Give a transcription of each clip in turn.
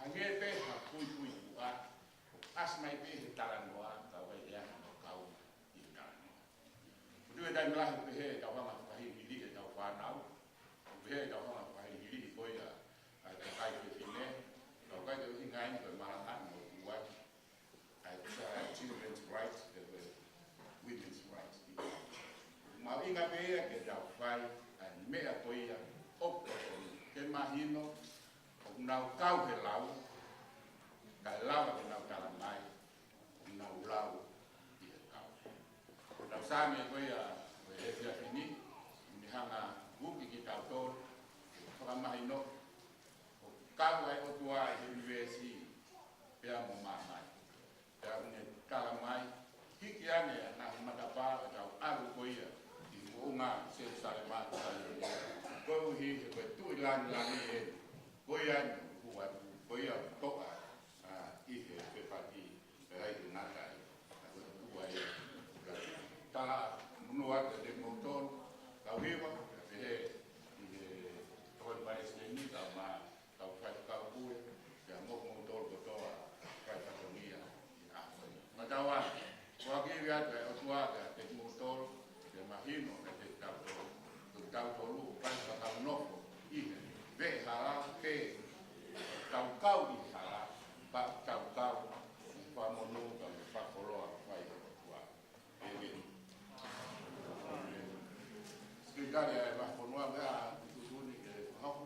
Hange pe ha kui kui a as mai pe he talan noa ka wai ia no kau I talan noa. Due dai mlah pe he ka wanga ka hi li ke ka wa nau. Pe he ka wanga ka hi li ko ia a ka kai pe fine. Ka kai ke ngai ni ko ma han no wa. I children's rights the women's rights. Ma inga pe ke ja fai an me a ko ia o ke mahino nau kau he lau, ka lau ke nau kala mai, nau lau I he kau. Nau sāme koe a e fia fini, ni hanga guki ki tau tōr, whakamahi no, o kau ai o tua I he USC, pia mo mai. Pia une kala mai, hiki ane na matapā o tau aru koe ia, I mo ngā se sare mātu sare ia. Koe uhi he koe tui lani he, koe ane, koe a toa I he whewhaki ai te nakai. Koe ai taha munua te te motor, kau hewa, te he I he toi mai se ni tau mā, tau whaikau kue, te a mok motor kotoa, whaikatongia I a koe. Matawa, kua kiwi atu e o tuaga te motor, te mahino e te tau tolu, tu tau tolu, whaikau nofo I he, ve hara, ke, tau kau I hara, pa tau kau, pa monu, pa koroa, whai o tua. Ewe. Sekali ai wa konua mea, tutuni ke hau.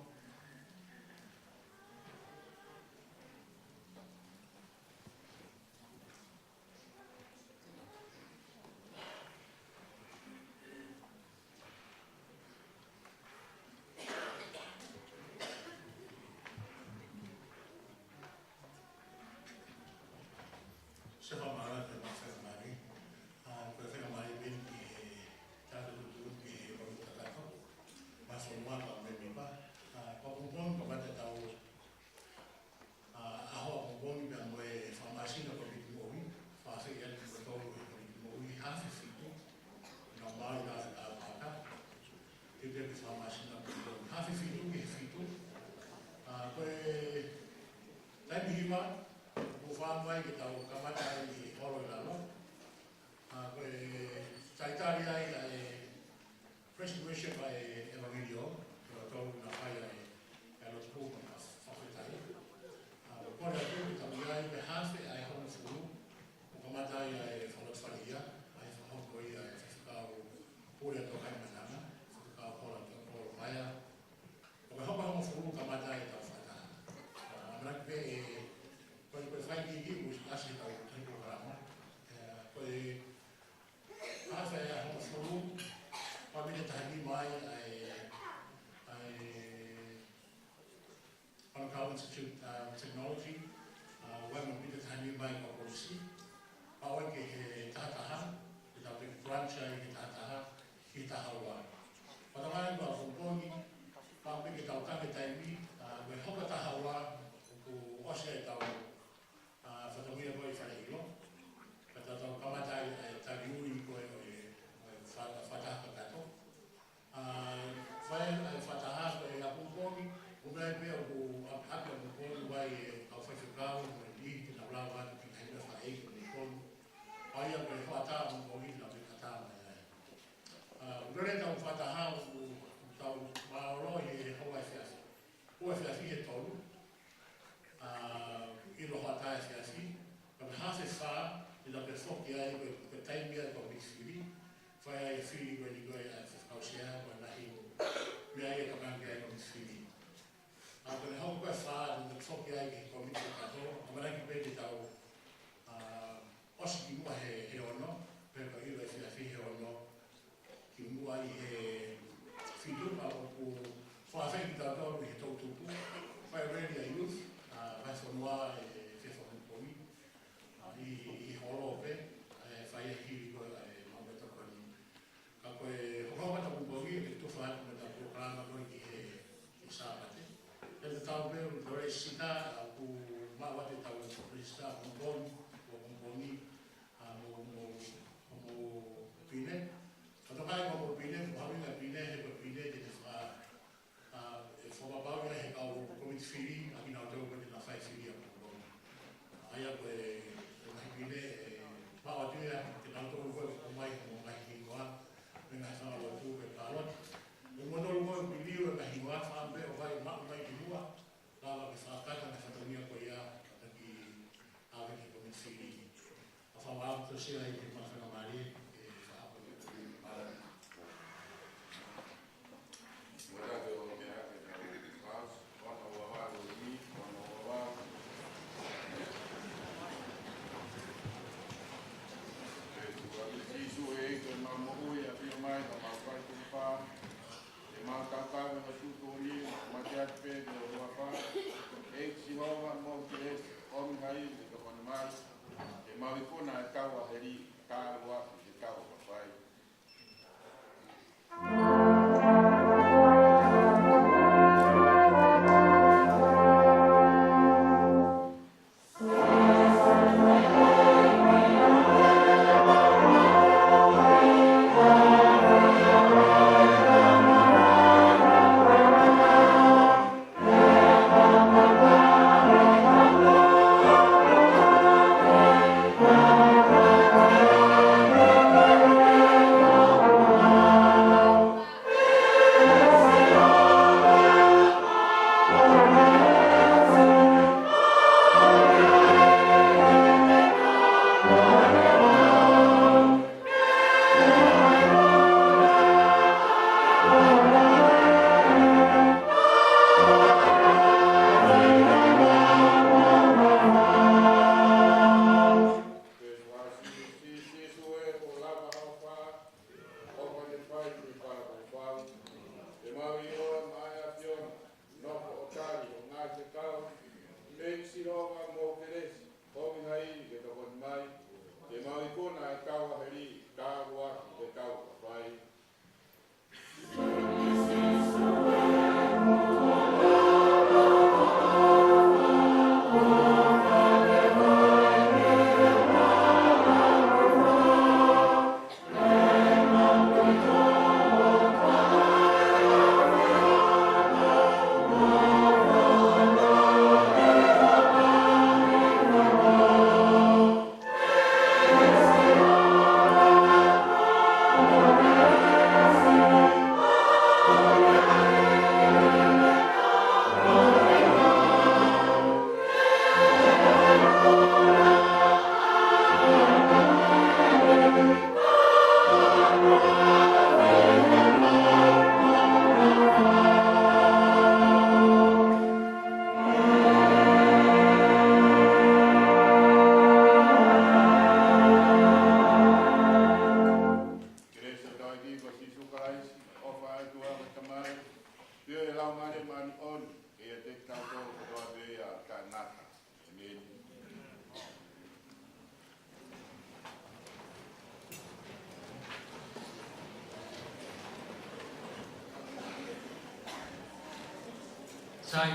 Institute Technology, women with the Tanya Bank of Policy, Power Tataha, with a big branch in Tataha, Hitahawa. But I was from Boni, Public Tautan Taimi, we hope at Tahawa, who was it for the Mira Boy Fahilo, but the Kamata Taguri Fatah Patato. Fataha, Boni. Umai pia hapa mkono wai aufafukao ni na blawa tukikaenda faiki mkono haya kwa fata mkono na vikata ngorenda ufata hao tau maoro ye hawa siasi huwa siasi ye tolu ilo hata siasi kwa hasa saa ila pesok ya kwa time ya kwa misiri faya yafiri kwa ligo ya kausia kwa nahi mia kama ngai kwa misiri But how go far in the top yagi committee kato, amaraki pedi tau oski mua he ono, pepa ilo fia fi he ono, ki mua I he fidu pa o fa fe tau tau he tau tupu, fa ready a youth, vai fonua e fe fo pomi, I holo pe, fa ye ki ko ma beto ko ni. Ka ko ho ma tau pomi e tu fa ko ta programa ko ki he sabate. El tau meu doresita ku mawa te tau prista bon mo pine. Ata mai mo pine, mo mawi o mai a pio no o tari o ngā te kau me siroga mo keresi o ngai ke to kon mai te mawi kona e kau a heri ka wa te kau pai Sai